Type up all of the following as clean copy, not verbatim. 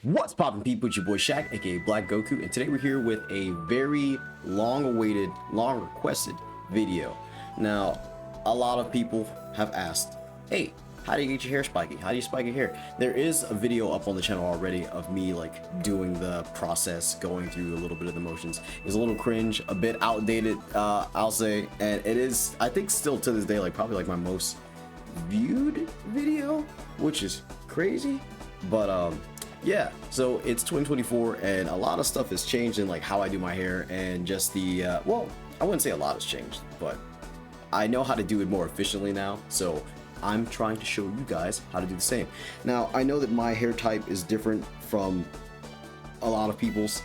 What's poppin' people, it's your boy Shaq, aka Black Goku, and today we're here with a very long-awaited, long-requested video. Now, a lot of people have asked, hey, how do you get your hair spiky? How do you spike your hair? There is a video up on the channel already of me like doing the process, going through a little bit of the motions. It's a little cringe, a bit outdated, I'll say, and it is, I think still to this day, like probably like my most viewed video, which is crazy, but yeah, so it's 2024 and a lot of stuff has changed in like how I do my hair and just the well, I wouldn't say a lot has changed, but I know how to do it more efficiently now, so I'm trying to show you guys how to do the same. Now, I know that my hair type is different from a lot of people's.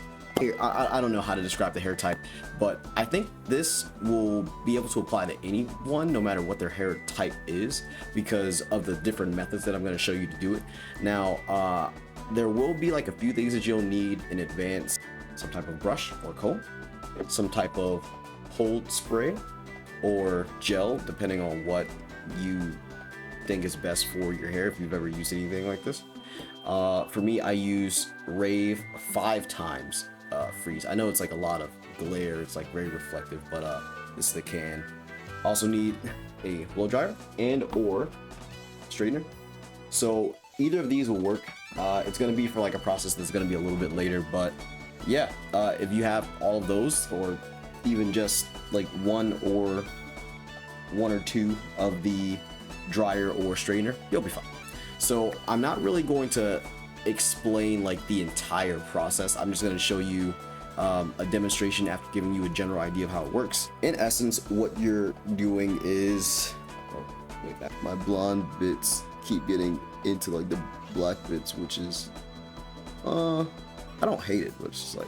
I don't know how to describe the hair type, but I think this will be able to apply to anyone, no matter what their hair type is, because of the different methods that I'm going to show you to do it. Now, there will be like a few things that you'll need in advance: some type of brush or comb, some type of hold spray or gel, depending on what you think is best for your hair, if you've ever used anything like this. For me, I use Rave 5 times freeze. I know it's like a lot of glare, it's like very reflective, but this is the can. Also need a blow dryer and or straightener. So either of these will work. It's going to be for like a process that's going to be a little bit later, but yeah, if you have all of those, or even just like one or two of the dryer or straightener, you'll be fine. So I'm not really going to explain like the entire process. I'm just going to show you a demonstration after giving you a general idea of how it works. In essence, what you're doing is, oh, wait, my blonde bits keep getting into like the black bits, which is I don't hate it, but it's just like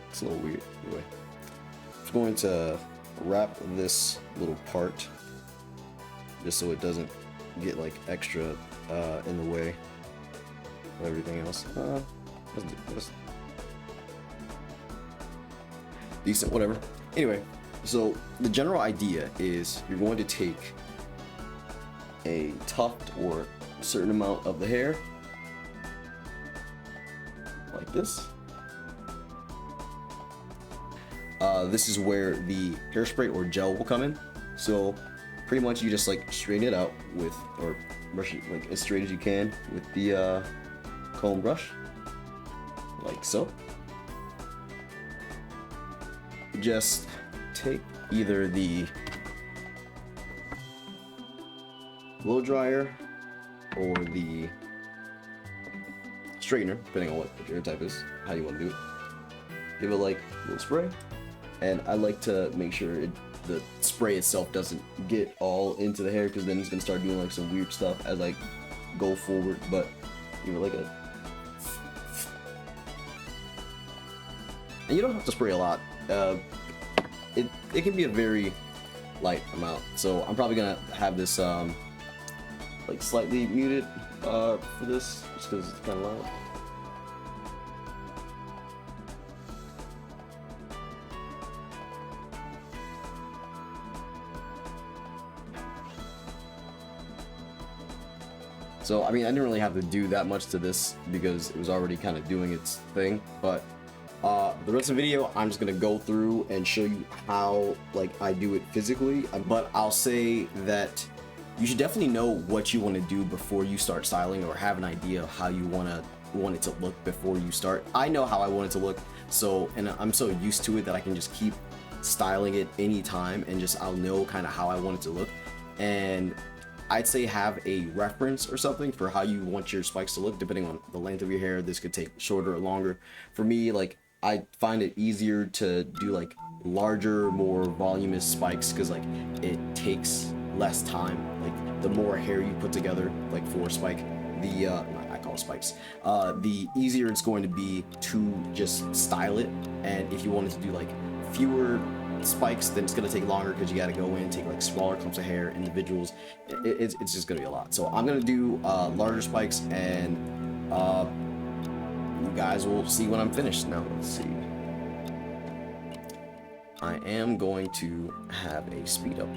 it's a little weird. Anyway, I'm just going to wrap this little part just so it doesn't get like extra in the way of everything else. That's decent, whatever. Anyway, so the general idea is you're going to take a tuft or a certain amount of the hair like this. This is where the hairspray or gel will come in. So pretty much you just like straighten it out with, or brush it like as straight as you can with the comb brush, like so. Just take either the blow dryer or the straightener, depending on what your hair type is, how you want to do it. Give it like a little spray, and I like to make sure the spray itself doesn't get all into the hair, because then it's gonna start doing like some weird stuff as I go forward. But give it like a, and you don't have to spray a lot. It can be a very light amount, so I'm probably gonna have this like slightly muted for this, just because it's kind of loud. So I mean, I didn't really have to do that much to this because it was already kind of doing its thing, but the rest of the video, I'm just gonna go through and show you how like I do it physically. But I'll say that you should definitely know what you want to do before you start styling, or have an idea of how you want it to look before you start. I know how I want it to look, so, and I'm so used to it that I can just keep styling it anytime, and just I'll know kind of how I want it to look. And I'd say have a reference or something for how you want your spikes to look, depending on the length of your hair. This could take shorter or longer. For me, like, I find it easier to do like larger, more voluminous spikes, because like it takes less time. Like the more hair you put together, like for a spike, the I call it spikes, the easier it's going to be to just style it. And if you wanted to do like fewer spikes, then it's going to take longer, because you got to go in and take like smaller clumps of hair, individuals. It's just going to be a lot. So I'm going to do larger spikes, and you guys will see when I'm finished. Now let's see, I am going to have a speed up.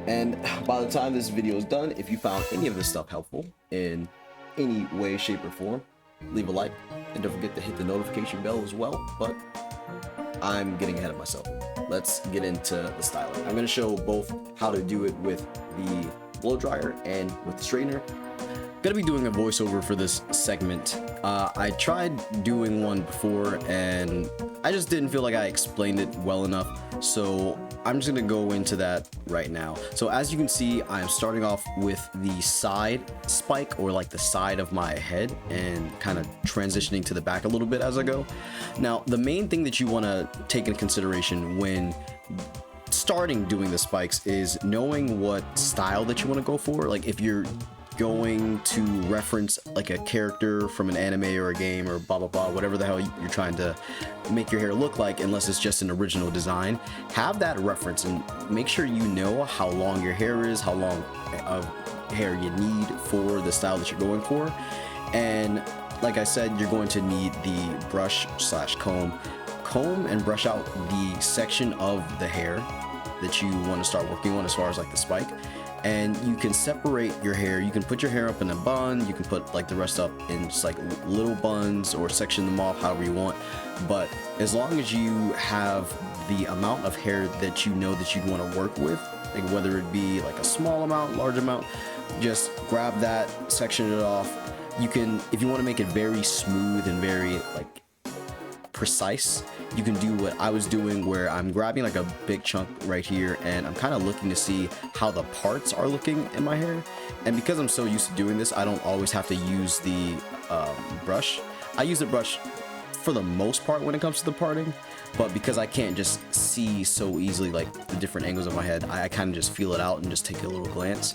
And by the time this video is done, if you found any of this stuff helpful in any way, shape, or form, leave a like, and don't forget to hit the notification bell as well. But I'm getting ahead of myself. Let's get into the styling. I'm going to show both how to do it with the blow dryer and with the straightener. Gonna be doing a voiceover for this segment. I tried doing one before and I just didn't feel like I explained it well enough, so I'm just gonna go into that right now. So as you can see, I'm starting off with the side spike, or like the side of my head, and kind of transitioning to the back a little bit as I go. Now, the main thing that you want to take into consideration when starting doing the spikes is knowing what style that you want to go for. Like if you're going to reference like a character from an anime or a game or blah blah blah, whatever the hell you're trying to make your hair look like, unless it's just an original design, have that reference and make sure you know how long your hair is, how long of hair you need for the style that you're going for. And like I said, you're going to need the brush slash comb and brush out the section of the hair that you want to start working on as far as like the spike. And you can separate your hair. You can put your hair up in a bun, you can put like the rest up in just like little buns, or section them off however you want. But as long as you have the amount of hair that you know that you'd want to work with, like whether it be like a small amount, large amount, just grab that, section it off. You can, if you want to make it very smooth and very like precise, you can do what I was doing, where I'm grabbing like a big chunk right here and I'm kind of looking to see how the parts are looking in my hair. And because I'm so used to doing this, I don't always have to use the brush. I use the brush for the most part when it comes to the parting, but because I can't just see so easily like the different angles of my head, I kind of just feel it out and just take a little glance.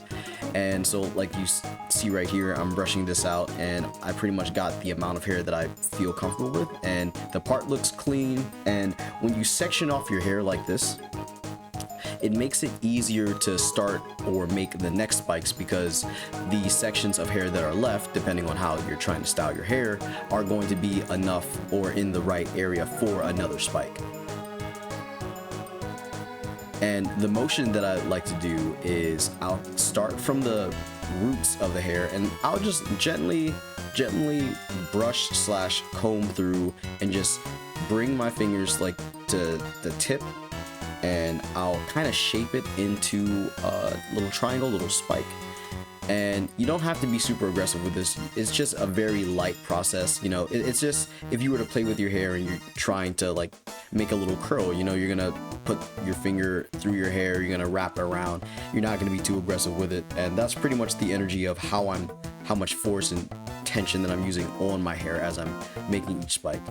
And so like you see right here, I'm brushing this out and I pretty much got the amount of hair that I feel comfortable with, and the part looks clean. And when you section off your hair like this, it makes it easier to start or make the next spikes, because the sections of hair that are left, depending on how you're trying to style your hair, are going to be enough or in the right area for another spike. And the motion that I like to do is I'll start from the roots of the hair and I'll just gently brush slash comb through and just bring my fingers like to the tip, and I'll kind of shape it into a little triangle, little spike. And you don't have to be super aggressive with this. It's just a very light process. You know, it's just, if you were to play with your hair and you're trying to like make a little curl, you know, you're gonna put your finger through your hair, you're gonna wrap it around, you're not gonna be too aggressive with it. And that's pretty much the energy of how much force and tension that I'm using on my hair as I'm making each spike.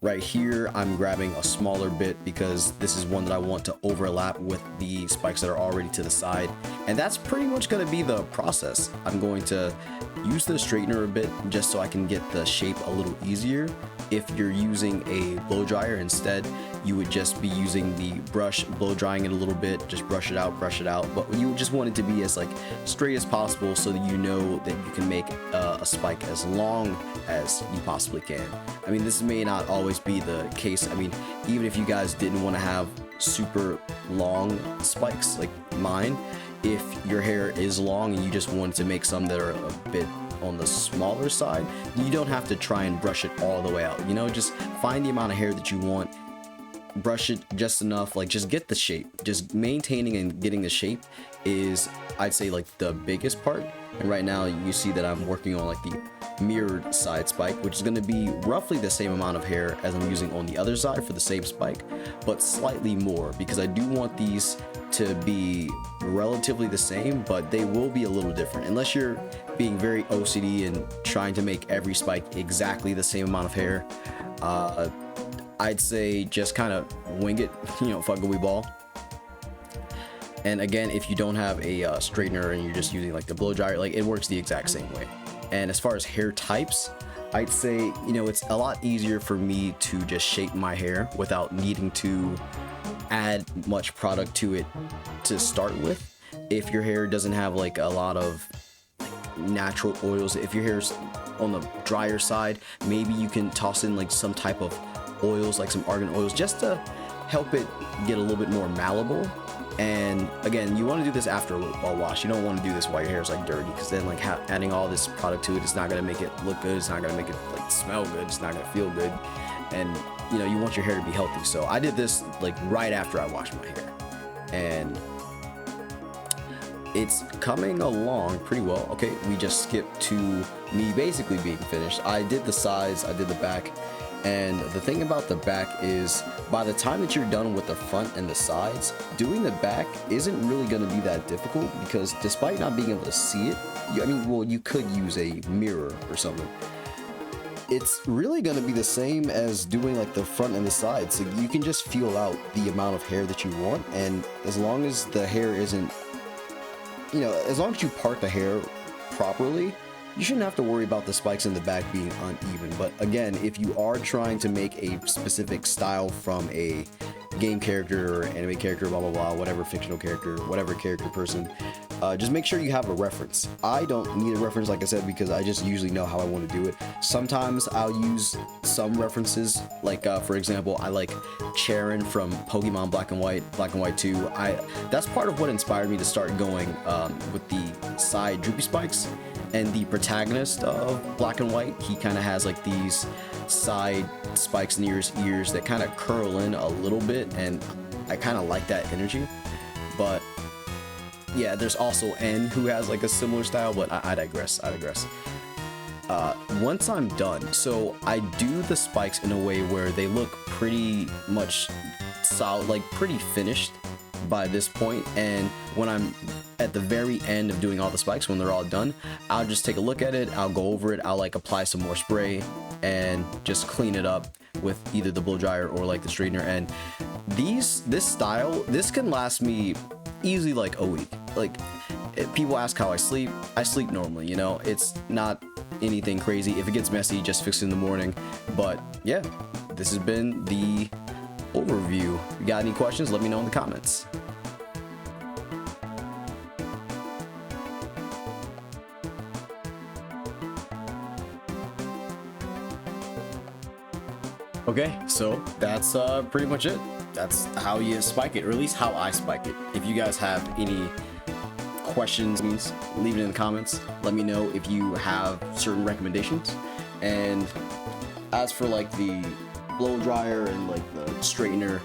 Right here, I'm grabbing a smaller bit because this is one that I want to overlap with the spikes that are already to the side. And that's pretty much going to be the process. I'm going to use the straightener a bit just so I can get the shape a little easier. If you're using a blow dryer instead, you would just be using the brush, blow drying it a little bit, just brush it out, but you just want it to be as like straight as possible so that you know that you can make a spike as long as you possibly can. I mean, this may not always be the case. I mean, even if you guys didn't want to have super long spikes like mine, if your hair is long and you just wanted to make some that are a bit on the smaller side, you don't have to try and brush it all the way out. You know, just find the amount of hair that you want, brush it just enough, like just get the shape. Just maintaining and getting the shape is, I'd say, like the biggest part. And right now you see that I'm working on like the mirrored side spike, which is going to be roughly the same amount of hair as I'm using on the other side for the same spike, but slightly more, because I do want these to be relatively the same, but they will be a little different unless you're being very OCD and trying to make every spike exactly the same amount of hair. I'd say just kind of wing it, you know, fuckably ball. And again, if you don't have a straightener and you're just using like the blow dryer, like it works the exact same way. And as far as hair types, I'd say, you know, it's a lot easier for me to just shape my hair without needing to add much product to it to start with. If your hair doesn't have like a lot of natural oils, if your hair's on the drier side, maybe you can toss in like some type of oils, like some argan oils, just to help it get a little bit more malleable. And again, you want to do this after a wash. You don't want to do this while your hair is like dirty, because then like adding all this product to it, it's not gonna make it look good. It's not gonna make it like smell good. It's not gonna feel good. And you know, you want your hair to be healthy. So I did this like right after I washed my hair, and it's coming along pretty well. Okay, we just skipped to me basically being finished. I did the sides, I did the back, and the thing about the back is by the time that you're done with the front and the sides, doing the back isn't really going to be that difficult, because despite not being able to see it, you could use a mirror or something. It's really going to be the same as doing like the front and the sides. So you can just feel out the amount of hair that you want, and as long as the hair isn't, you know, as long as you part the hair properly, you shouldn't have to worry about the spikes in the back being uneven. But again, if you are trying to make a specific style from a game character or anime character, blah blah blah, whatever fictional character, whatever character person, just make sure you have a reference. I don't need a reference, like I said, because I just usually know how I want to do it. Sometimes I'll use some references, like for example, I like Charon from Pokemon Black and White 2. That's part of what inspired me to start going with the side droopy spikes. And the protagonist of Black and White, he kind of has like these side spikes near his ears that kind of curl in a little bit, and I kind of like that energy. But yeah, there's also N, who has like a similar style, but I digress. Once I'm done, so I do the spikes in a way where they look pretty much solid, like pretty finished by this point. And when I'm at the very end of doing all the spikes, when they're all done, I'll just take a look at it, I'll go over it, I'll like apply some more spray and just clean it up with either the blow dryer or like the straightener. And this style, this can last me easily like a week. Like, people ask how I sleep normally, you know, it's not anything crazy. If it gets messy, just fix it in the morning. But yeah, this has been the overview. If you got any questions, let me know in the comments. Okay, so that's pretty much it. That's how you spike it, or at least how I spike it. If you guys have any questions, leave it in the comments. Let me know if you have certain recommendations. And as for like the blow dryer and like the straightener,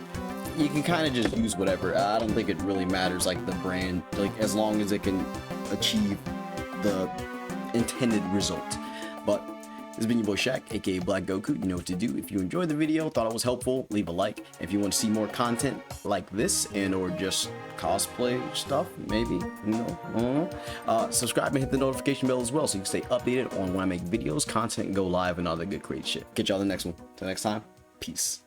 you can kind of just use whatever. I don't think it really matters like the brand, like as long as it can achieve the intended result. But this has been your boy Shaq, aka Black Goku. You know what to do. If you enjoyed the video, thought it was helpful, leave a like. If you want to see more content like this and or just cosplay stuff, maybe, you know, I don't know. Subscribe and hit the notification bell as well, so you can stay updated on when I make videos, content, go live, and all that good crazy shit. Catch y'all in the next one. Till next time, peace.